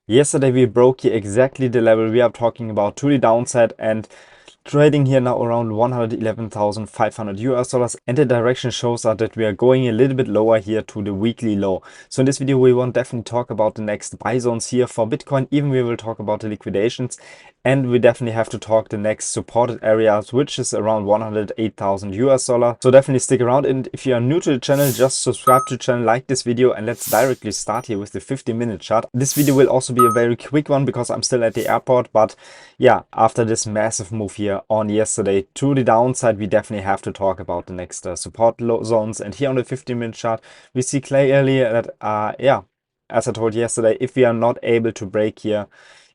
Yesterday we broke here exactly the level we are talking about to the downside and trading here now around 111,500 US dollars, and the direction shows us that we are going a little bit lower here to the weekly low. So in this video we want definitely talk about the next buy zones here for Bitcoin. Even we will talk about the liquidations, and we definitely have to talk the next supported areas, which is around 108,000 US dollar. So definitely stick around, and if you are new to the channel, just subscribe to the channel, like this video, and let's directly start here with the 50-minute chart. This video will also be a very quick one because I'm still at the airport, but yeah, after this massive move here on yesterday to the downside, we definitely have to talk about the next support zones. And here on the 15-minute chart, we see clearly that, yeah, as I told yesterday, if we are not able to break here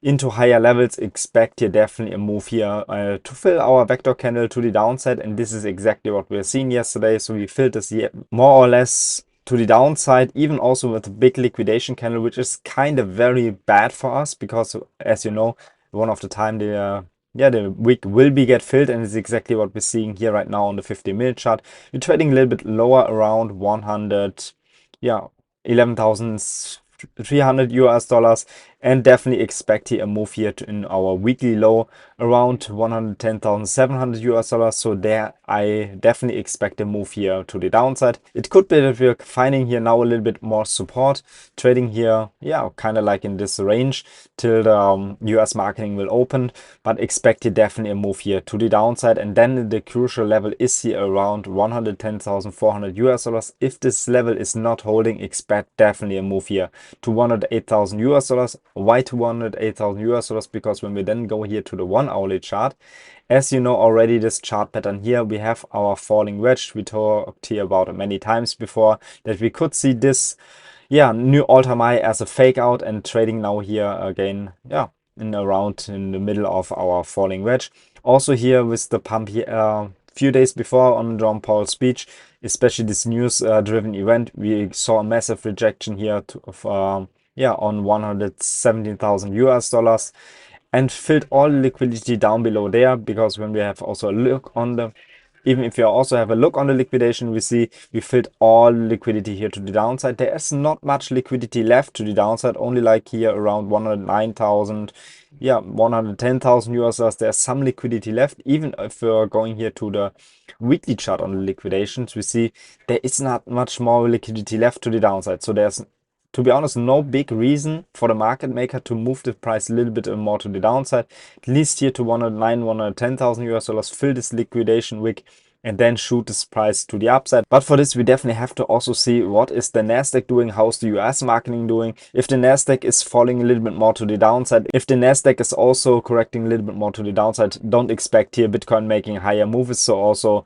into higher levels, expect here definitely a move here to fill our vector candle to the downside. And this is exactly what we were seeing yesterday. So we filled this here more or less to the downside, even also with a big liquidation candle, which is kind of very bad for us because, as you know, one of the time the wick will be get filled, and it's exactly what we're seeing here right now on the 50-minute chart. We're trading a little bit lower, around 11,300 US dollars, and definitely expect here a move here in our weekly low around 110,700 US dollars. So there I definitely expect a move here to the downside. It could be that we're finding here now a little bit more support, trading here, yeah, kind of like in this range till the US marketing will open, but expect here definitely a move here to the downside. And then the crucial level is here around 110,400 US dollars. If this level is not holding, expect definitely a move here to 108,000 US dollars. Why to 108,000 US dollars? Because when we then go here to the 1 hourly chart, as you know already, this chart pattern here, we have our falling wedge. We talked here about it many times before, that we could see this, yeah, new all-time high as a fake out, and trading now here again, yeah, in the middle of our falling wedge. Also here with the pump here, few days before on Ron Paul's speech, especially this news driven event, we saw a massive rejection here of yeah, on 117,000 US dollars, and filled all liquidity down below there. Because when we have also a look on the, even if you also have a look on the liquidation, we see we filled all liquidity here to the downside. There is not much liquidity left to the downside, only like here around 109,000, yeah, 110,000 US dollars. There's some liquidity left. Even if we're going here to the weekly chart on the liquidations, we see there is not much more liquidity left to the downside. So there's, to be honest, no big reason for the market maker to move the price a little bit more to the downside, at least here to 109, 110,000 US dollars, fill this liquidation wick, and then shoot this price to the upside. But for this, we definitely have to also see what is the Nasdaq doing, how's the US marketing doing. If the Nasdaq is falling a little bit more to the downside, if the Nasdaq is also correcting a little bit more to the downside, don't expect here Bitcoin making higher moves. So also,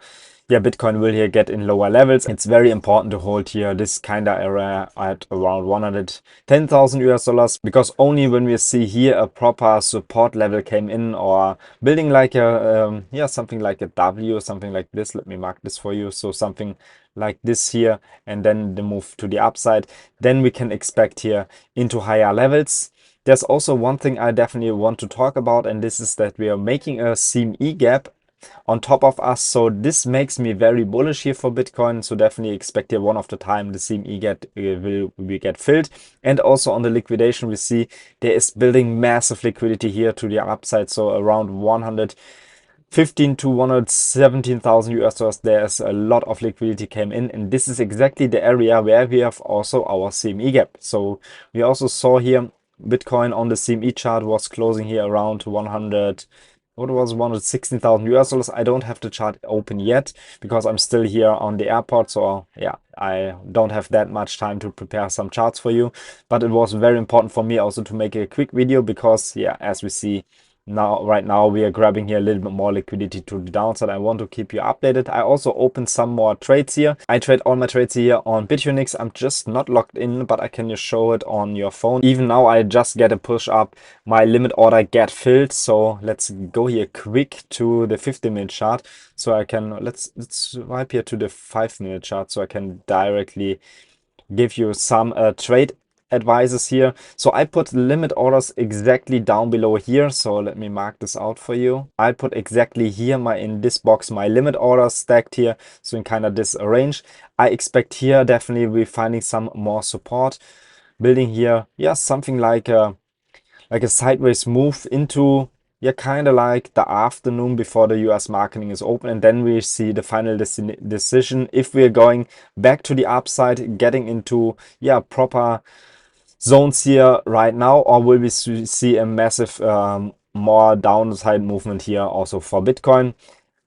yeah, Bitcoin will here get in lower levels. It's very important to hold here this kind of area at around 110,000 US dollars, because only when we see here a proper support level came in, or building like a yeah, something like a W or something like this. Let me mark this for you. So something like this here, and then the move to the upside, then we can expect here into higher levels. There's also one thing I definitely want to talk about, and this is that we are making a CME gap on top of us. So this makes me very bullish here for Bitcoin. So definitely expect here one of the time the CME will get filled. And also on the liquidation, we see there is building massive liquidity here to the upside. So around 115 to 117,000 US dollars, there's a lot of liquidity came in, and this is exactly the area where we have also our CME gap. So we also saw here Bitcoin on the CME chart was closing here around 100, what was 116,000 US dollars. I don't have the chart open yet because I'm still here on the airport. So yeah, I don't have that much time to prepare some charts for you. But it was very important for me also to make a quick video because, yeah, as we see now, right now we are grabbing here a little bit more liquidity to the downside. I want to keep you updated. I also opened some more trades here. I trade all my trades here on Bitfinex. I'm just not logged in, but I can just show it on your phone. Even now I just get a push up, my limit order get filled. So let's go here quick to the 50-minute chart, so I can, let's swipe here to the 5-minute chart, so I can directly give you some trade advices here. So I put limit orders exactly down below here. So let me mark this out for you. I put exactly here in this box my limit orders stacked here, so in kind of this range. I expect here definitely we're finding some more support, building here, yeah, something like like a sideways move into, yeah, kind of like the afternoon before the US marketing is open, and then we see the final decision if we're going back to the upside, getting into, yeah, proper zones here right now, or will we see a massive more downside movement here also for Bitcoin.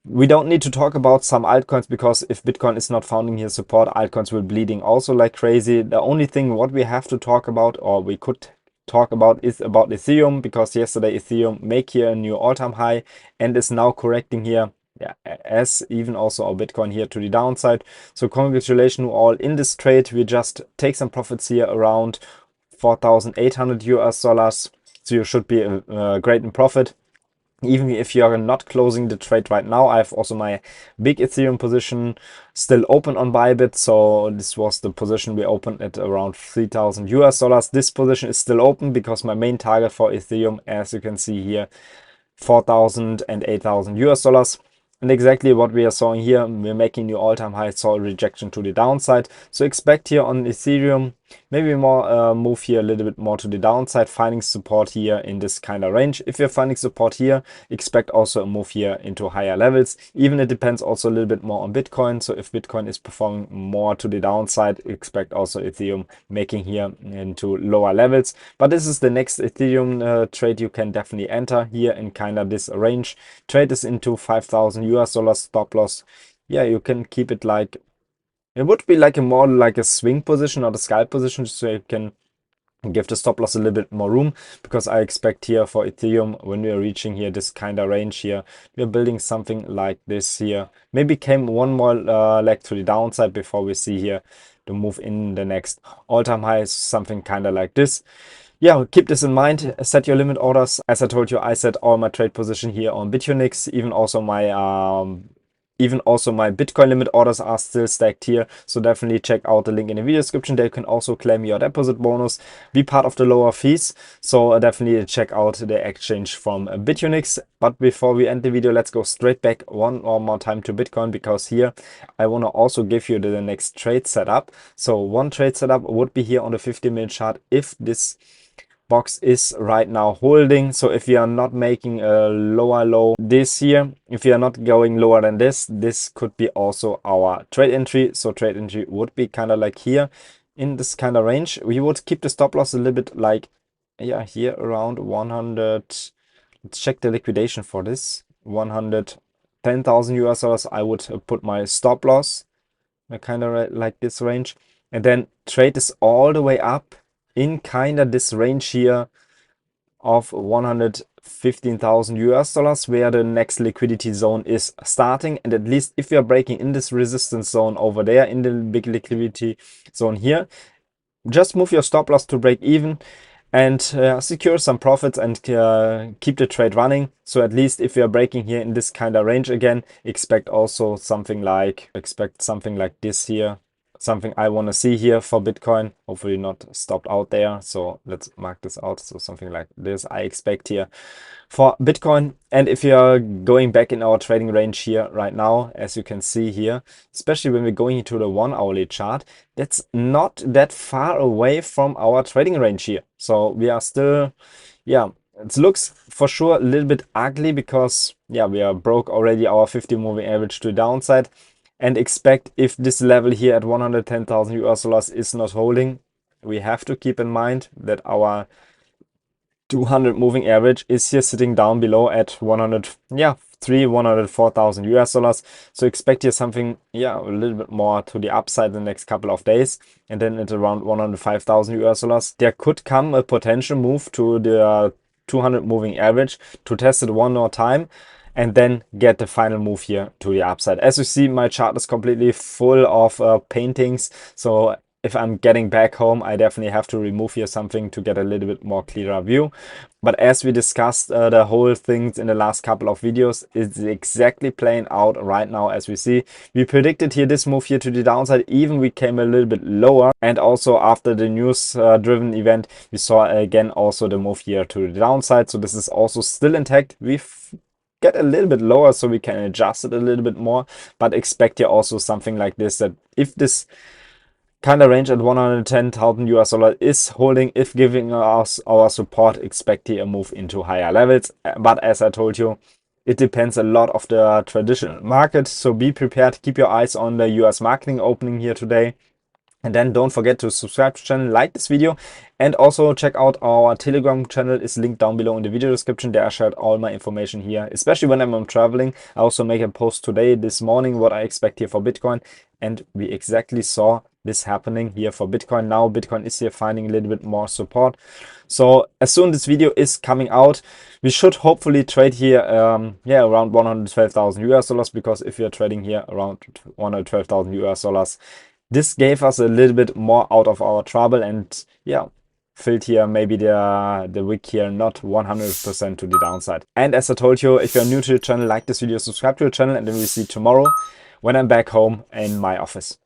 We don't need to talk about some altcoins, because if Bitcoin is not finding here support, altcoins will bleeding also like crazy. The only thing what we have to talk about, or we could talk about, is about Ethereum, because yesterday Ethereum make here a new all-time high and is now correcting here, yeah, as even also our Bitcoin here to the downside. So congratulations all in this trade. We just take some profits here around 4,800 US dollars, so you should be great in profit. Even if you are not closing the trade right now, I have also my big Ethereum position still open on ByBit. So this was the position we opened at around 3,000 US dollars. This position is still open because my main target for Ethereum, as you can see here, 4,000 and 8,000 US dollars. And exactly what we are seeing here, we're making new all-time high, saw a rejection to the downside. So expect here on Ethereum, maybe more move here a little bit more to the downside, finding support here in this kind of range. If you're finding support here, expect also a move here into higher levels. Even it depends also a little bit more on Bitcoin. So if Bitcoin is performing more to the downside, expect also Ethereum making here into lower levels. But this is the next Ethereum trade you can definitely enter here in kind of this range. Trade is into 5,000 US dollars stop loss. Yeah, you can keep it like, it would be like a more like a swing position or the scalp position, so you can give the stop loss a little bit more room, because I expect here for Ethereum, when we are reaching here this kind of range here, we're building something like this here. Maybe came one more leg to the downside before we see here the move in the next all-time high, something kind of like this. Yeah, keep this in mind. Set your limit orders. As I told you, I set all my trade position here on Bitfinex. Even also my Bitcoin limit orders are still stacked here. So definitely check out the link in the video description. There you can also claim your deposit bonus, be part of the lower fees. So definitely check out the exchange from Bitfinex. But before we end the video, let's go straight back one more time to Bitcoin, because here I want to also give you the next trade setup. So one trade setup would be here on the 50-minute chart if this box is right now holding. So if you are not making a lower low this here, if you are not going lower than this could be also our trade entry. So trade entry would be kind of like here in this kind of range. We would keep the stop loss a little bit like, yeah, here around 100. Let's check the liquidation for this. 110,000 US dollars. I would put my stop loss kind of like this range, and then trade this all the way up in kind of this range here of 115,000 US dollars, where the next liquidity zone is starting. And at least if you are breaking in this resistance zone over there in the big liquidity zone here, just move your stop loss to break even and secure some profits and keep the trade running. So at least if you are breaking here in this kind of range again, expect something like this here. Something I want to see here for Bitcoin, hopefully not stopped out there. So let's mark this out. So something like this I expect here for Bitcoin. And if you are going back in our trading range here right now, as you can see here, especially when we're going into the 1 hourly chart, that's not that far away from our trading range here. So we are still, yeah, it looks for sure a little bit ugly, because yeah, we are broke already our 50 moving average to the downside. And expect, if this level here at 110,000 US dollars is not holding, we have to keep in mind that our 200 moving average is here sitting down below at 104,000 US dollars. So expect here something, yeah, a little bit more to the upside the next couple of days, and then at around 105,000 US dollars, there could come a potential move to the 200 moving average to test it one more time, and then get the final move here to the upside. As you see, my chart is completely full of paintings. So if I'm getting back home, I definitely have to remove here something to get a little bit more clearer view. But as we discussed the whole things in the last couple of videos, it's exactly playing out right now as we see. We predicted here this move here to the downside, even we came a little bit lower. And also after the news driven event, we saw again also the move here to the downside. So this is also still intact. We've get a little bit lower so we can adjust it a little bit more, but expect here also something like this, that if this kind of range at 110,000 US dollar is holding. If giving us our support, expect here a move into higher levels. But as I told you, it depends a lot of the traditional market. So be prepared. Keep your eyes on the US marketing opening here today. And then don't forget to subscribe to the channel, like this video, and also check out our Telegram channel. Is linked down below in the video description. There I shared all my information here, especially when I'm traveling. I also make a post today, this morning, what I expect here for Bitcoin. And we exactly saw this happening here for Bitcoin. Now Bitcoin is here finding a little bit more support. So as soon as this video is coming out, we should hopefully trade here around 112,000 US dollars, because if you're trading here around 112,000 US dollars, this gave us a little bit more out of our trouble, and yeah, filled here maybe the wick here not 100% to the downside. And as I told you, if you're new to the channel, like this video, subscribe to the channel, and then we'll see tomorrow when I'm back home in my office.